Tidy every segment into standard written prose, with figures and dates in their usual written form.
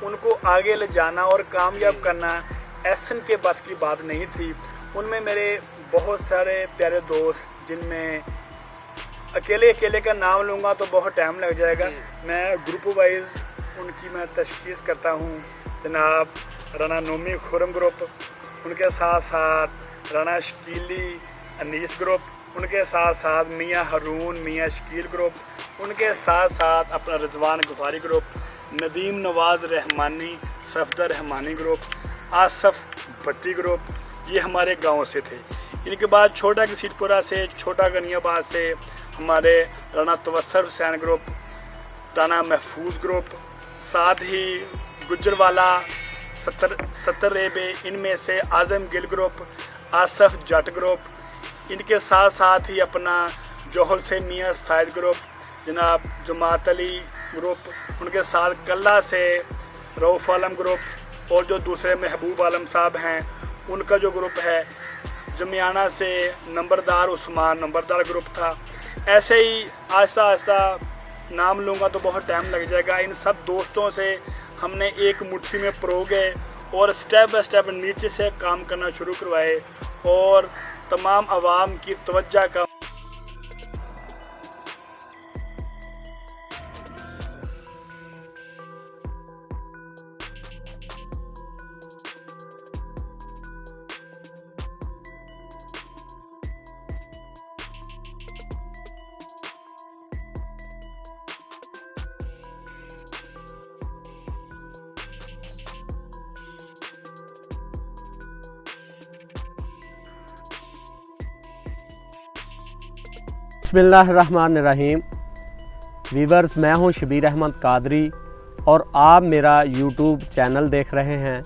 उनको आगे ले जाना और कामयाब करना एहसन के बस की बात नहीं थी। उनमें मेरे बहुत सारे प्यारे दोस्त, जिनमें अकेले का नाम लूँगा तो बहुत टाइम लग जाएगा। मैं ग्रुप वाइज उनकी मैं तशखीस करता हूँ। जनाब राना नोमी खुरम ग्रुप, उनके साथ साथ राना शकीली अनीस ग्रुप, उनके साथ साथ मियाँ हारून मियाँ शकील ग्रुप, उनके साथ साथ अपना रिजवान गफारी ग्रुप, नदीम नवाज़ रहमानी सफदर रहमानी ग्रुप, आसफ भट्टी ग्रुप, ये हमारे गांव से थे। इनके बाद छोटा घसीटपुरा से, छोटा गनियाबाद से हमारे राना तवस्सर हुसैन ग्रुप, राना महफूज ग्रुप, साथ ही गुजरवाला 70 रेबे, इनमें से आज़म गिल ग्रुप, आसफ जट ग्रुप, इनके साथ साथ ही अपना जोहल से मियाँ साइद ग्रुप, जनाब जमात अली ग्रुप, उनके साथ कल्ला से रऊफ़ आलम ग्रुप, और जो दूसरे महबूब आलम साहब हैं उनका जो ग्रुप है, जमियाना से नंबरदार उस्मान नंबरदार ग्रुप था। ऐसे ही आहिस्ता आहिस्ता नाम लूँगा तो बहुत टाइम लग जाएगा। इन सब दोस्तों से हमने एक मुट्ठी में परो गए और स्टेप बाय स्टेप नीचे से काम करना शुरू करवाए और तमाम आवाम की तवज्जो का बिस्मिल्लाहिर्रहमानिर्रहीम। वीवर्स, मैं हूं शबीर अहमद कादरी और आप मेरा यूट्यूब चैनल देख रहे हैं।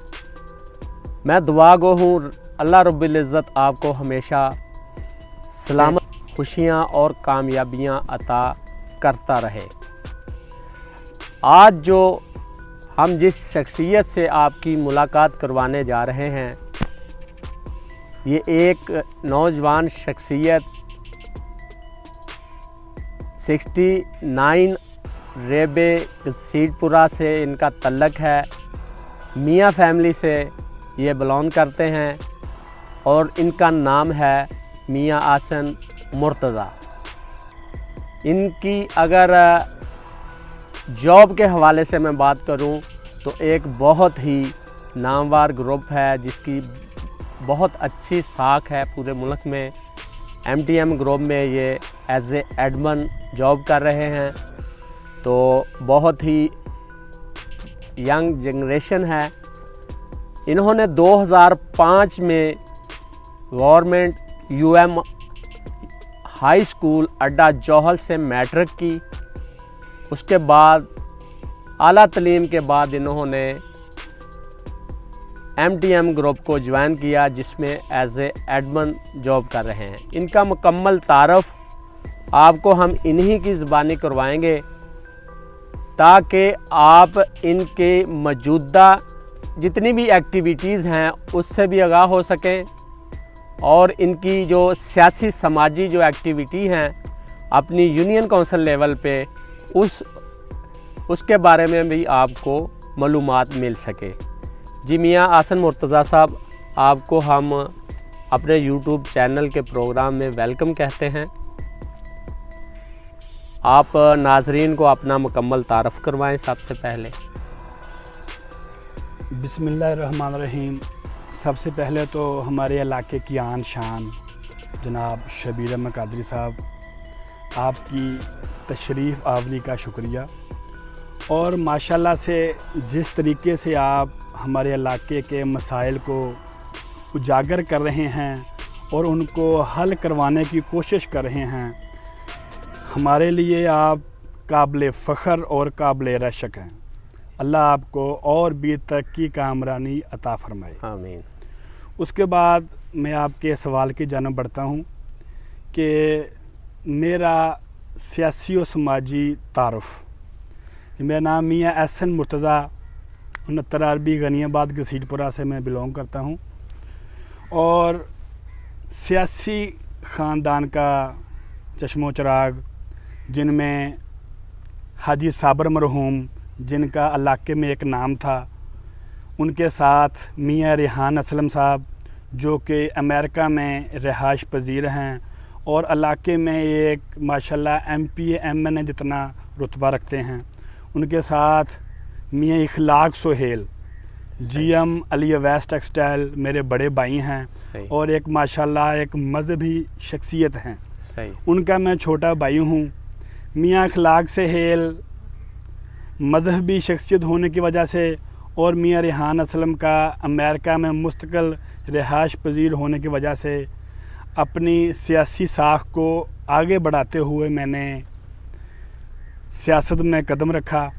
मैं दुआ गो हूँ अल्लाह रब्बुल इज़्ज़त आपको हमेशा सलामत, खुशियाँ और कामयाबियाँ अता करता रहे। आज जो हम जिस शख्सियत से आपकी मुलाकात करवाने जा रहे हैं, ये एक नौजवान शख्सियत 69 रेबे घसीटपुरा से इनका तल्लक है। मियाँ फैमिली से ये बिलोंग करते हैं और इनका नाम है मियाँ आसन मुर्तज़ा। इनकी अगर जॉब के हवाले से मैं बात करूं तो एक बहुत ही नामवर ग्रुप है जिसकी बहुत अच्छी साख है पूरे मुल्क में। MTM ग्रुप में ये एज ए एडमिन जॉब कर रहे हैं, तो बहुत ही यंग जनरेशन है। इन्होंने 2005 में गवर्नमेंट UM हाई स्कूल अड्डा जोहल से मैट्रिक की। उसके बाद आला तलीम के बाद इन्होंने MTM ग्रुप को ज्वाइन किया, जिसमें एज ए एडमिन जॉब कर रहे हैं। इनका मुकम्मल तारफ़ आपको हम इन्हीं की ज़बानी करवाएंगे ताकि आप इनके मौजूदा जितनी भी एक्टिविटीज़ हैं उससे भी आगाह हो सकें और इनकी जो सियासी समाजी जो एक्टिविटी हैं अपनी यूनियन काउंसिल लेवल पे उसके बारे में भी आपको मालूमात मिल सके। जी मियाँ आसन मुर्तज़ा साहब, आपको हम अपने YouTube चैनल के प्रोग्राम में वेलकम कहते हैं। आप नाजरीन को अपना मुकम्मल तारफ़ करवाएं सबसे पहले। बिस्मिल्लाहिर्रहमानिर्रहीम। सबसे पहले तो हमारे इलाके की आन शान जनाब शबीर अहमद कादरी साहब, आपकी तशरीफ़ आवरी का शुक्रिया। और माशाल्लाह से जिस तरीके से आप हमारे इलाके के मसाइल को उजागर कर रहे हैं और उनको हल करवाने की कोशिश कर रहे हैं, हमारे लिए आप काबिल फ़ख्र और काबिल रशक हैं। अल्लाह आपको और भी तरक्की का अमरानी अता फ़रमाए, आमीन। उसके बाद मैं आपके सवाल की जानब बढ़ता हूँ कि मेरा सियासी और समाजी तारुफ़। मेरा नाम मियाँ आसन मुर्तज़ा 69 अरबी गनियाबाद घसीटपुरा से मैं बिलोंग करता हूँ और सियासी ख़ानदान का चश्मो चिराग, जिनमें हाजी साबर मरहूम, जिनका इलाके में एक नाम था। उनके साथ मियाँ रेहान असलम साहब जो कि अमेरिका में रिहाइश पजीर हैं और इलाके में एक माशाल्लाह MPA MNA जितना रुतबा रखते हैं। उनके साथ मियाँ इखलाक सोहेल GM अली अवैस टेक्सटाइल मेरे बड़े भाई हैं और एक माशाल्लाह एक मजहबी शख्सियत हैं। उनका मैं छोटा भाई हूँ। मियाँ इखलाक सोहेल मजहबी शख्सियत होने की वजह से और मियाँ रेहान असलम का अमेरिका में मुस्तकिल रिहाइश पजीर होने की वजह से अपनी सियासी साख को आगे बढ़ाते हुए मैंने सियासत में कदम रखा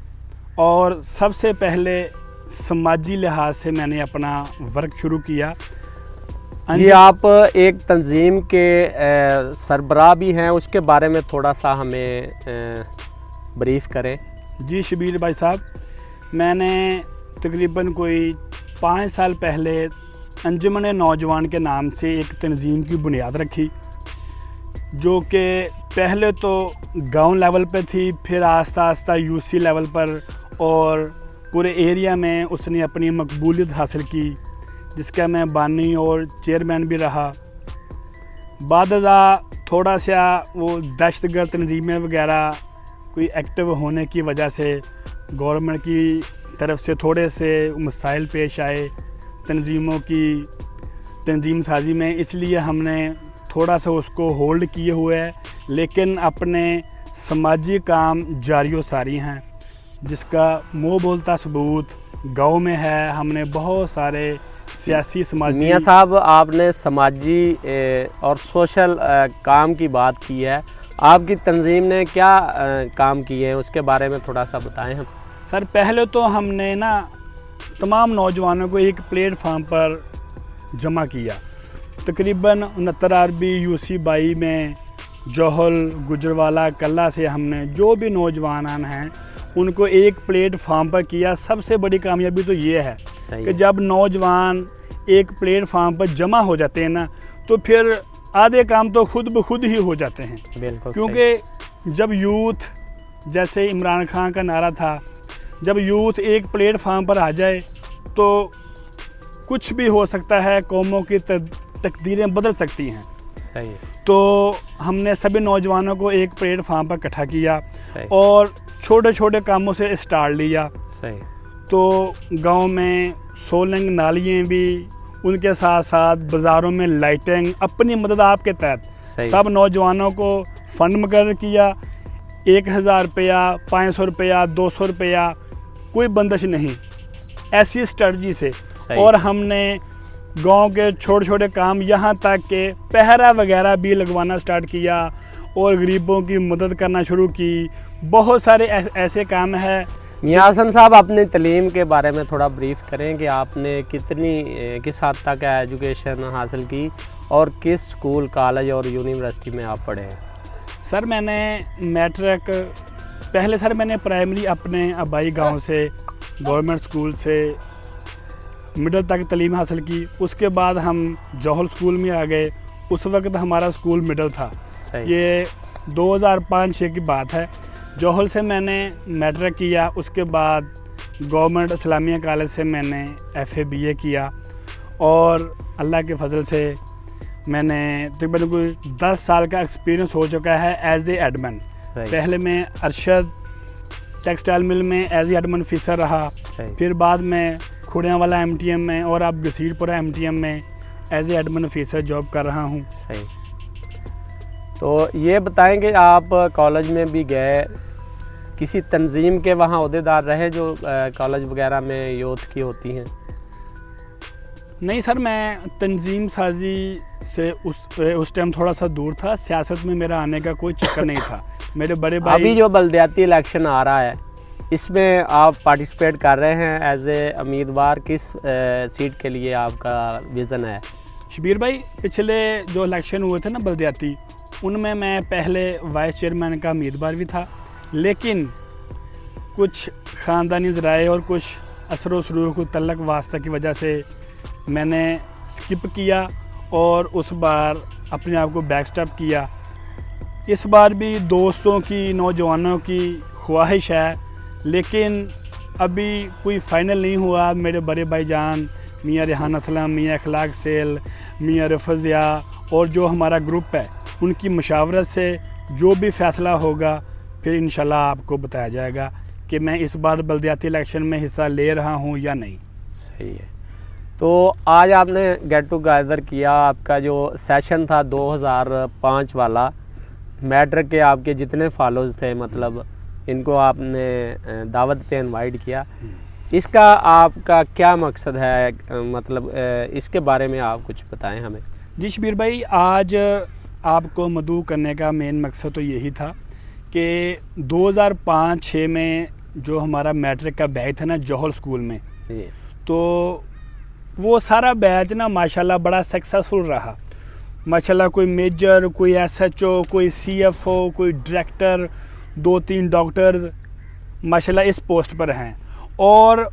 और सबसे पहले समाजी लिहाज से मैंने अपना वर्क शुरू किया। जी, आप एक तंजीम के सरबराह भी हैं, उसके बारे में थोड़ा सा हमें ब्रीफ करें। जी शबीर भाई साहब, मैंने तकरीबन कोई 5 साल पहले अंजुमन नौजवान के नाम से एक तंजीम की बुनियाद रखी, जो कि पहले तो गांव लेवल पे थी, फिर आस्ता आस्ता UC लेवल पर और पूरे एरिया में उसने अपनी मकबूलियत हासिल की, जिसका मैं बानी और चेयरमैन भी रहा। बादजा थोड़ा सा वो दहशतगर्द तंजीमें वगैरह कोई एक्टिव होने की वजह से गवर्नमेंट की तरफ से थोड़े से मसाइल पेश आए तंजीम साजी में, इसलिए हमने थोड़ा सा उसको होल्ड किए हुए है, लेकिन अपने समाजी काम जारी व सारी हैं, जिसका मुँह बोलता सबूत गांव में है। हमने बहुत सारे सियासी समाजी। मियाँ साहब, आपने समाजी और सोशल काम की बात की है, आपकी तंजीम ने क्या काम किए हैं उसके बारे में थोड़ा सा बताएं हम। सर, पहले तो हमने ना तमाम नौजवानों को एक प्लेटफार्म पर जमा किया। तकरीबन 69 RB UC 22 में जोहल गुजरवाला कल्ला से हमने जो भी नौजवान हैं उनको एक प्लेटफार्म पर किया। सबसे बड़ी कामयाबी तो ये है कि जब नौजवान एक प्लेटफार्म पर जमा हो जाते हैं ना, तो फिर आधे काम तो खुद ब खुद ही हो जाते हैं। बिल्कुल, क्योंकि जब यूथ, जैसे इमरान खान का नारा था, जब यूथ एक प्लेटफार्म पर आ जाए तो कुछ भी हो सकता है, कौमों की तकदीरें बदल सकती हैं। सही है। तो हमने सभी नौजवानों को एक प्लेटफार्म पर इकट्ठा किया और छोटे छोटे कामों से स्टार्ट लिया। सही। तो गांव में सोलंग नालियाँ भी, उनके साथ साथ बाज़ारों में लाइटिंग, अपनी मदद आपके तहत सब नौजवानों को फंड मुकर्रर किया। 1000 रुपया, 500 रुपया, 200 रुपया, कोई बंदिश नहीं, ऐसी स्ट्रेटजी से। और हमने गांव के छोटे छोटे काम, यहाँ तक के पहरा वगैरह भी लगवाना स्टार्ट किया और गरीबों की मदद करना शुरू की। बहुत सारे ऐसे काम हैं। मियाँ हसन साहब, अपनी तलीम के बारे में थोड़ा ब्रीफ करें कि आपने किस हद तक एजुकेशन हासिल की और किस स्कूल, कॉलेज और यूनिवर्सिटी में आप पढ़े हैं। सर, मैंने मैट्रिक पहले सर मैंने प्राइमरी अपने आबाई गांव से गवर्नमेंट स्कूल से मिडिल तक तालीम हासिल की। उसके बाद हम जोहल स्कूल में आ गए। उस वक्त हमारा स्कूल मिडिल था। ये 2005-6 की बात है। जोहल से मैंने मैट्रिक किया। उसके बाद गवर्नमेंट इस्लामिया कॉलेज से मैंने FA BA किया और अल्लाह के फजल से मैंने तकरीबन कोई 10 साल का एक्सपीरियंस हो चुका है एज ए एडमिन। पहले मैं अरशद टेक्सटाइल मिल में एज ए एडमिन ऑफिसर रहा, फिर बाद में खुड़ियाँ वाला MTM में और अब गसीरपुरा MTM में as a admin officer job कर रहा हूँ। तो ये बताएं कि आप कॉलेज में भी गए, किसी तंजीम के वहाँ ओहदेदार रहे जो कॉलेज वगैरह में यूथ की होती हैं। नहीं सर, मैं तंजीम साजी से उस टाइम थोड़ा सा दूर था। सियासत में मेरा आने का कोई चक्कर नहीं था। मेरे बड़े भाई, अभी जो बलदियाती इलेक्शन आ रहा है इसमें आप पार्टिसिपेट कर रहे हैं एज ए उम्मीदवार, किस सीट के लिए आपका विज़न है? शबीर भाई, पिछले जो इलेक्शन हुए थे ना बलदियाती, उनमें मैं पहले वाइस चेयरमैन का उम्मीदवार भी था, लेकिन कुछ ख़ानदानी ज़राए और कुछ असर सलूक तल्लक वास्ता की वजह से मैंने स्किप किया और उस बार अपने आप को बैकस्टेप किया। इस बार भी दोस्तों की, नौजवानों की ख्वाहिश है, लेकिन अभी कोई फाइनल नहीं हुआ। मेरे बड़े भाईजान मियाँ रेहान असलम, मियाँ अखलाक सेल, मियाँ रफ़ज़िया और जो हमारा ग्रुप है उनकी मशावरत से जो भी फ़ैसला होगा फिर इंशाल्लाह आपको बताया जाएगा कि मैं इस बार बल्दियाती इलेक्शन में हिस्सा ले रहा हूँ या नहीं। सही है। तो आज आपने गेट टुगेदर किया, आपका जो सेशन था 2005 वाला, मैट्रिक के आपके जितने फॉलोज थे मतलब इनको आपने दावत पे इनवाइट किया। इसका आपका क्या मकसद है, मतलब इसके बारे में आप कुछ बताएं हमें। जी शबीर भाई, आज आपको मदऊ करने का मेन मकसद तो यही था कि 2005-06 में जो हमारा मैट्रिक का बैच था ना जौहल स्कूल में, तो वो सारा बैच ना माशाल्लाह बड़ा सक्सेसफुल रहा। माशाल्लाह कोई मेजर, कोई SHO, कोई CFO, कोई डायरेक्टर, 2-3 डॉक्टर्स माशाल्लाह इस पोस्ट पर हैं। और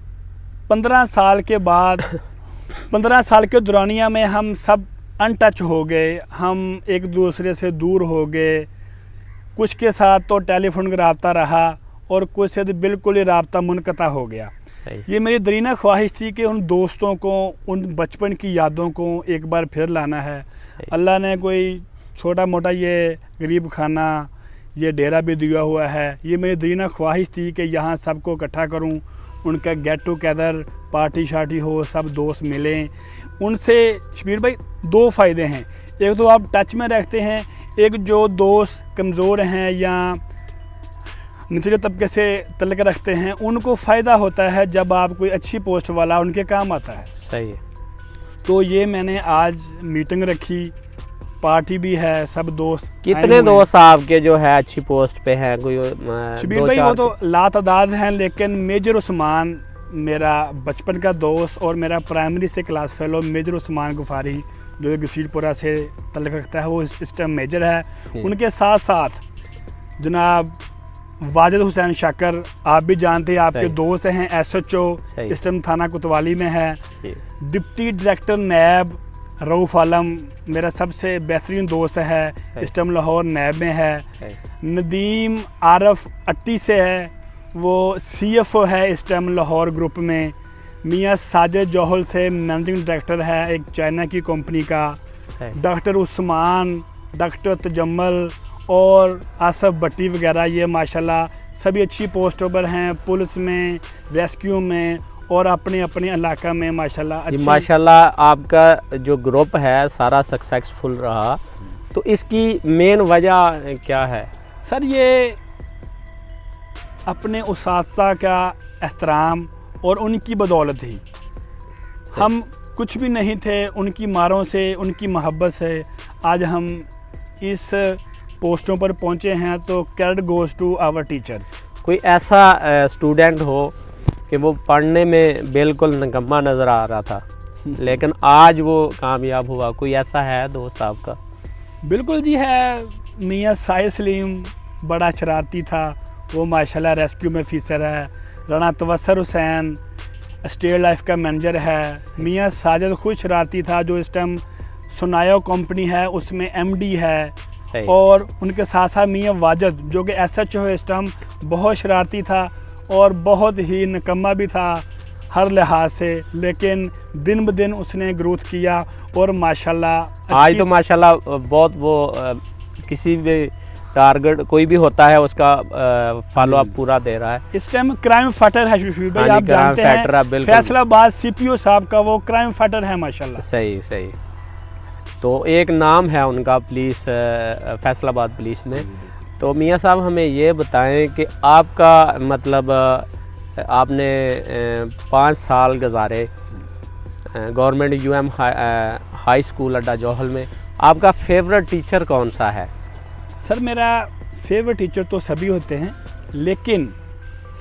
15 साल के बाद 15 साल के दौरानिया में हम सब अनटच हो गए, हम एक दूसरे से दूर हो गए। कुछ के साथ तो टेलीफोन का रब्ता रहा और कुछ से तो बिल्कुल ही रब्ता मुनक़ता हो गया। ये मेरी दरीना ख्वाहिश थी कि उन दोस्तों को, उन बचपन की यादों को एक बार फिर लाना है। अल्लाह ने कोई छोटा मोटा ये गरीब खाना, ये डेरा भी दिया हुआ है। ये मेरी दरीना ख्वाहिश थी कि यहाँ सबको इकट्ठा करूँ, उनका गेट टुगेदर पार्टी शार्टी हो, सब दोस्त मिलें। उनसे शबीर भाई 2 फ़ायदे हैं। एक तो आप टच में रखते हैं, एक जो दोस्त कमज़ोर हैं या निचले तबके से तल्लुक़ रखते हैं उनको फ़ायदा होता है जब आप कोई अच्छी पोस्ट वाला उनके काम आता है। सही है। तो ये मैंने आज मीटिंग रखी, पार्टी भी है, सब दोस्त। कितने दोस्त आपके जो है अच्छी पोस्ट पे हैं? कोई शबीर भाई वो तो लातादाद हैं, लेकिन मेजर उस्मान मेरा बचपन का दोस्त और मेरा प्राइमरी से क्लास फेलो मेजर उस्मान गुफारी जो घसीटपुरा से तल्लुक़ रखता है, वो इस टाइम मेजर है। उनके साथ साथ जनाब वाजिद हुसैन शाकर, आप भी जानते हैं, आपके दोस्त हैं, SHO इस टाइम थाना कोतवाली में है। डिप्टी डायरेक्टर नैब रऊफ़ आलम मेरा सबसे बेहतरीन दोस्त है, इस टाइम लाहौर नैब में है। नदीम आरफ अट्टी से है, वो CFO है इस टाइम लाहौर ग्रुप में। मियाँ साजिद जौहल से मैनेजिंग डायरेक्टर है एक चाइना की कंपनी का। डॉक्टर उस्मान, डॉक्टर तजम्मल और आसफ भट्टी वगैरह, ये माशाल्लाह सभी अच्छी पोस्टों पर हैं, पुलिस में, रेस्क्यू में और अपने अपने इलाका में माशाल्लाह। माशाल्लाह आपका जो ग्रुप है सारा सक्सेसफुल रहा, तो इसकी मेन वजह क्या है? सर ये अपने उस्ताद का एहतराम और उनकी बदौलत ही, हम कुछ भी नहीं थे, उनकी मारों से, उनकी मोहब्बत से आज हम इस पोस्टों पर पहुंचे हैं। तो credit goes to our teachers. कोई ऐसा स्टूडेंट हो कि वो पढ़ने में बिल्कुल निकम्मा नज़र आ रहा था लेकिन आज वो कामयाब हुआ, कोई ऐसा है दोस्त आपका? बिल्कुल जी है। मियाँ साहिद सलीम बड़ा शरारती था, वो माशाल्लाह रेस्क्यू में ऑफिसर है। राना तवस्सुर हुसैन स्टेट लाइफ का मैनेजर है। मियाँ साजिद खुद शरारती था, जो इस टाइम सुनायो कंपनी है उसमें MD है। और उनके साथ साथ मियाँ वाजिद जो कि SHO है इस टाइम, बहुत शरारती था और बहुत ही निकम्मा भी था हर लिहाज से, लेकिन दिन ब दिन उसने ग्रोथ किया और माशाल्लाह आज तो माशाल्लाह बहुत वो किसी भी टारगेट कोई भी होता है उसका फॉलो अप पूरा दे रहा है। इस टाइम क्राइम फाइटर है शफीर भाई, आप जानते हैं फैसलाबाद CPO साहब का वो क्राइम फाइटर है माशाल्लाह। सही सही। तो एक नाम है उनका पुलिस, फैसलाबाद पुलिस में। तो मियाँ साहब हमें ये बताएं कि आपका मतलब आपने 5 साल गुजारे गवर्नमेंट UM हाई स्कूल अड्डा जौहल में, आपका फेवरेट टीचर कौन सा है? सर मेरा फेवरेट टीचर तो सभी होते हैं, लेकिन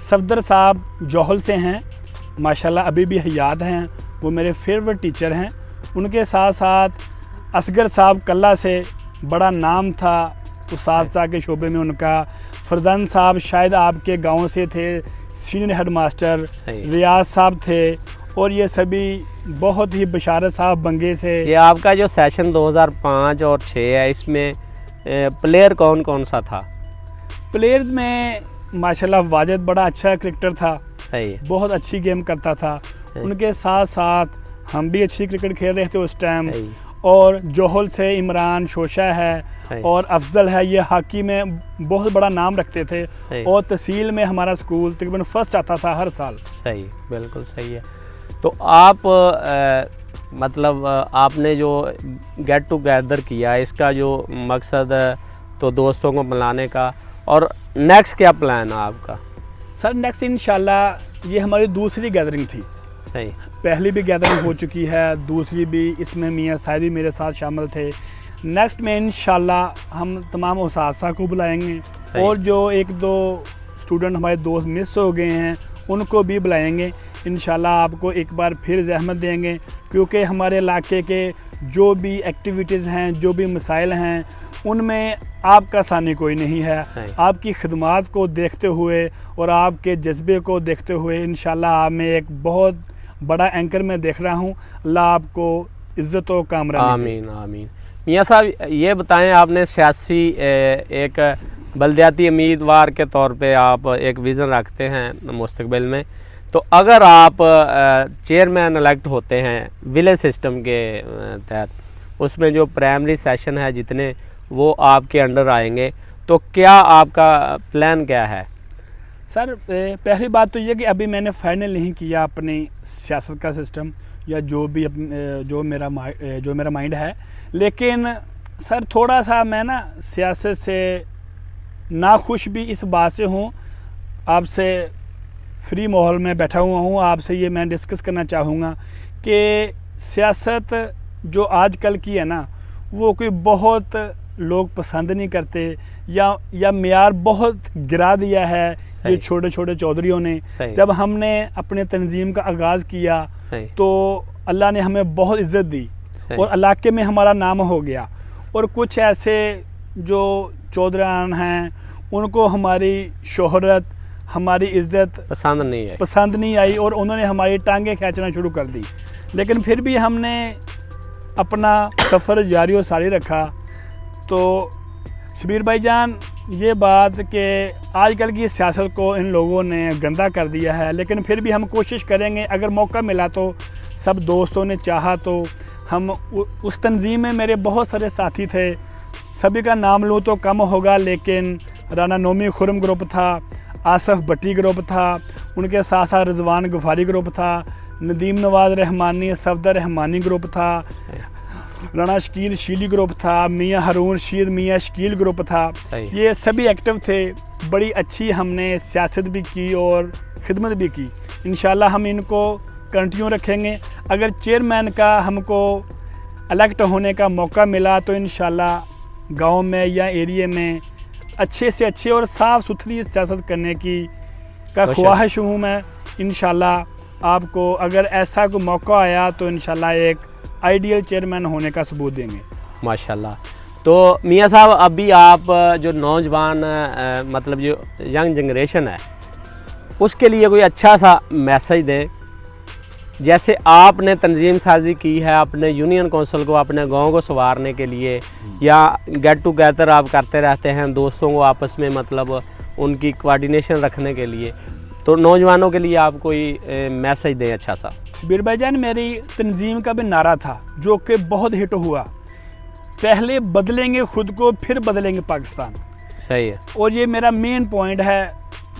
सफदर साहब जौहल से हैं, माशाल्लाह अभी भी हयात हैं, वो मेरे फेवरेट टीचर हैं। उनके साथ साथ असगर साहब कल्ला से बड़ा नाम था उस्ताद के शोबे में उनका। फरजान साहब शायद आपके गांव से थे, सीनियर हेड मास्टर। रियाज साहब थे और ये सभी बहुत ही बशारत साहब बंगे से। ये आपका जो सेशन 2005 और 6 है, इसमें प्लेयर कौन कौन सा था? प्लेयर्स में माशाल्लाह वाजिद बड़ा अच्छा क्रिकेटर था, सही है। बहुत अच्छी गेम करता था। उनके साथ साथ हम भी अच्छी क्रिकेट खेल रहे थे उस टाइम। और जोहल से इमरान शोशा है और अफजल है, ये हॉकी में बहुत बड़ा नाम रखते थे और तहसील में हमारा स्कूल तकरीबन फर्स्ट आता था हर साल। सही, बिल्कुल सही है। तो आप मतलब आपने जो गेट टुगेदर किया, इसका जो मकसद है तो दोस्तों को मिलाने का, और नेक्स्ट क्या प्लान है आपका? सर नेक्स्ट इंशाल्लाह ये हमारी दूसरी गैदरिंग थी। सही। पहली भी गैदरिंग हो चुकी है, दूसरी भी, इसमें मियाँ साहिब भी मेरे साथ शामिल थे। नेक्स्ट में इंशाल्लाह हम तमाम उसासा को बुलाएंगे और जो एक दो स्टूडेंट हमारे दोस्त मिस हो गए हैं उनको भी बुलाएंगे। इंशाल्लाह आपको एक बार फिर ज़हमत देंगे, क्योंकि हमारे इलाके के जो भी एक्टिविटीज़ हैं, जो भी मसाइल हैं, उनमें आपका सानी कोई नहीं है। आपकी खिदमात को देखते हुए और आपके जज्बे को देखते हुए इंशाल्लाह मैं एक बहुत बड़ा एंकर में देख रहा हूँ। अल्लाह आपको इज़्ज़त व कामयाबी। आमीन आमीन। मियाँ साहब ये बताएं, आपने सियासी एक बलदियाती उम्मीदवार के तौर पे आप एक विज़न रखते हैं मुस्तकबिल में, तो अगर आप चेयरमैन इलेक्ट होते हैं विलेज सिस्टम के तहत, उसमें जो प्राइमरी सेशन है जितने वो आपके अंडर आएंगे, तो क्या आपका प्लान क्या है? सर पहली बात तो ये कि अभी मैंने फाइनल नहीं किया अपनी सियासत का सिस्टम या जो मेरा माइंड है, लेकिन सर थोड़ा सा मैं ना सियासत से नाखुश भी इस बात से हूँ। आपसे फ्री माहौल में बैठा हुआ हूँ, आपसे ये मैं डिस्कस करना चाहूँगा कि सियासत जो आजकल की है ना, वो कोई बहुत लोग पसंद नहीं करते, या मेयार बहुत गिरा दिया है ये छोटे छोटे चौधरियों ने। जब हमने अपने तंजीम का आगाज़ किया तो अल्लाह ने हमें बहुत इज़्ज़त दी और इलाके में हमारा नाम हो गया, और कुछ ऐसे जो चौधरान हैं उनको हमारी शोहरत, हमारी इज़्ज़त पसंद नहीं आई और उन्होंने हमारी टांगें खींचना शुरू कर दी। लेकिन फिर भी हमने अपना सफ़र जारी और सारी रखा। तो शबीर भाईजान, ये बात कि आजकल की सियासत को इन लोगों ने गंदा कर दिया है, लेकिन फिर भी हम कोशिश करेंगे, अगर मौका मिला तो सब दोस्तों ने चाहा तो हम उस तंजीम में मेरे बहुत सारे साथी थे, सभी का नाम लूँ तो कम होगा, लेकिन राना नोमी खुरम ग्रुप था, आसफ़ भट्टी ग्रुप था, उनके साथ साथ रिजवान गफारी ग्रुप था, नदीम नवाज़ रहमानी सफदर रहमानी ग्रुप था, राना शकील शीली ग्रुप था, मियाँ हारून शीर मियाँ शकील ग्रुप था। ये सभी एक्टिव थे। बड़ी अच्छी हमने सियासत भी की और खिदमत भी की। इंशाल्लाह हम इनको कंटिन्यू रखेंगे। अगर चेयरमैन का हमको इलेक्ट होने का मौका मिला तो इंशाल्लाह गांव में या एरिया में अच्छे से अच्छे और साफ़ सुथरी सियासत करने की ख्वाहिश हूँ मैं। इंशाल्लाह आपको अगर ऐसा कोई मौका आया तो इंशाल्लाह एक आइडियल चेयरमैन होने का सबूत देंगे। माशाल्लाह। तो मियाँ साहब, अभी आप जो नौजवान मतलब जो यंग जनरेशन है उसके लिए कोई अच्छा सा मैसेज दें। जैसे आपने तंजीम साजी की है अपने यूनियन कौंसिल को, अपने गांव को संवारने के लिए, या गेट टुगेदर आप करते रहते हैं दोस्तों को आपस में, मतलब उनकी कोऑर्डिनेशन रखने के लिए, तो नौजवानों के लिए आप कोई मैसेज दें अच्छा सा। शबीर भाईजान, मेरी तंजीम का भी नारा था जो कि बहुत हिट हुआ, पहले बदलेंगे खुद को फिर बदलेंगे पाकिस्तान। सही है। और ये मेरा मेन पॉइंट है,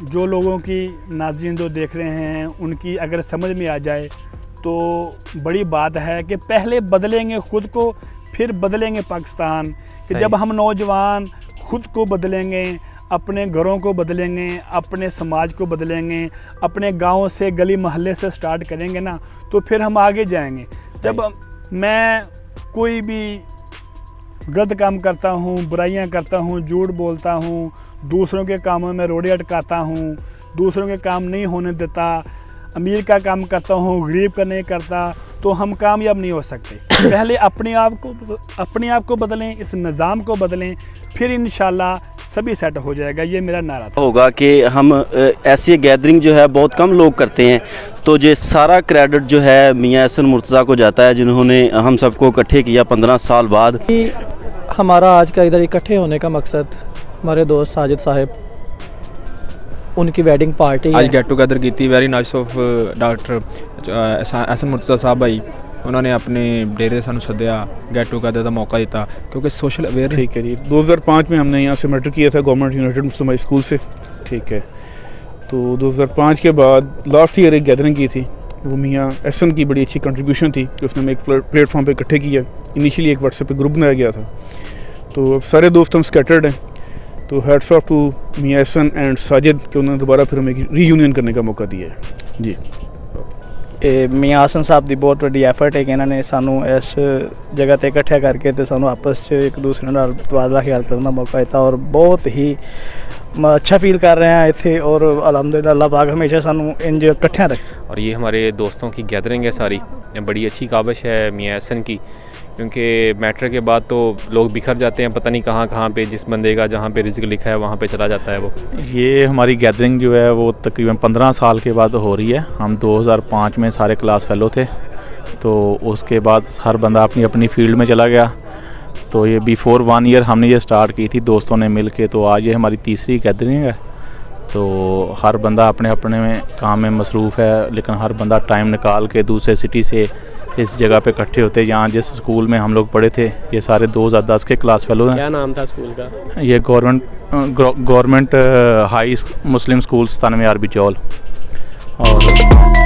जो लोगों की नाज़रीन जो देख रहे हैं उनकी अगर समझ में आ जाए तो बड़ी बात है कि पहले बदलेंगे खुद को फिर बदलेंगे पाकिस्तान। कि जब हम नौजवान खुद को बदलेंगे, अपने घरों को बदलेंगे, अपने समाज को बदलेंगे, अपने गांव से गली मोहल्ले से स्टार्ट करेंगे ना, तो फिर हम आगे जाएंगे। जब मैं कोई भी गलत काम करता हूँ, बुराइयां करता हूँ, झूठ बोलता हूँ, दूसरों के कामों में रोड़े अटकाता हूँ, दूसरों के काम नहीं होने देता, अमीर का काम करता हूँ, गरीब का नहीं करता, तो हम कामयाब नहीं हो सकते। पहले अपने आप को बदलें, इस निज़ाम को बदलें, फिर इंशाल्लाह सभी सेट हो जाएगा। ये मेरा नारा था। होगा कि हम ऐसी गैदरिंग जो है बहुत कम लोग करते हैं, तो ये सारा क्रेडिट जो है मियाँ एहसन मुर्तज़ा को जाता है, जिन्होंने हम सबको इकट्ठे किया 15 साल बाद। हमारा आज का इधर इकट्ठे होने का मकसद हमारे दोस्त साजिद साहब उनकी वैडिंग पार्टी आज है। गेट टुगेदर की very nice of doctor Ehsan Murtaza साहब भाई, उन्होंने अपने डेरे सानू सद्या, गेट टुगेदर का मौका दिता क्योंकि सोशल अवेयर। ठीक है जी, 2005 में हमने यहाँ से मैट्रिक किया था गवर्नमेंट यूनाइटेड मुस्लिम हाई स्कूल से। ठीक है, तो 2005 के बाद लास्ट ईयर एक गैदरिंग की थी, वो मियाँ एहसन की बड़ी अच्छी कंट्रीब्यूशन थी कि उसने हमें एक प्लेटफॉर्म पे इकट्ठे किया। इनिशियली एक व्हाट्सएप पे ग्रुप बनाया गया था, तो अब सारे दोस्त हम स्कैटर्ड हैं, तो हैट्स ऑफ टू मियाँ एहसन एंड साजिद कि उन्होंने दोबारा फिर हमें रीयूनियन करने का मौका दिया है जी। मियाँ आसन साहब की बहुत वड्डी एफर्ट है कि इन्होंने सानू इस जगह ते इकट्ठे करके ते सानू आपस च एक दूसरे नाल तबादला ख्याल करने का मौका दिता और बहुत ही अच्छा फील कर रहे हैं इत्थे और अलहमदुलिल्लाह अल्लाह पाक हमेशा सानू इंज इकट्ठे रखे। और ये हमारे दोस्तों की गैदरिंग है सारी, बड़ी अच्छी काबिश है मियाँ एहसन की, क्योंकि मैट्रिक के बाद तो लोग बिखर जाते हैं, पता नहीं कहाँ कहाँ पे, जिस बंदे का जहाँ पे रिज़्क लिखा है वहाँ पे चला जाता है वो। ये हमारी गैदरिंग जो है वो तकरीबन 15 साल के बाद हो रही है। हम 2005 में सारे क्लास फेलो थे, तो उसके बाद हर बंदा अपनी अपनी फील्ड में चला गया। तो ये बिफोर 1 ईयर हमने ये स्टार्ट की थी दोस्तों ने मिल के, तो आज ये हमारी तीसरी गैदरिंग है। तो हर बंदा अपने अपने में काम में मसरूफ़ है, लेकिन हर बंदा टाइम निकाल के दूसरे सिटी से इस जगह पे इकट्ठे होते हैं। यहाँ जिस स्कूल में हम लोग पढ़े थे, ये सारे 2010 के क्लास फेलो हैं। क्या नाम था स्कूल का? ये गवर्नमेंट हाई मुस्लिम स्कूल 97 अरबी चौल। और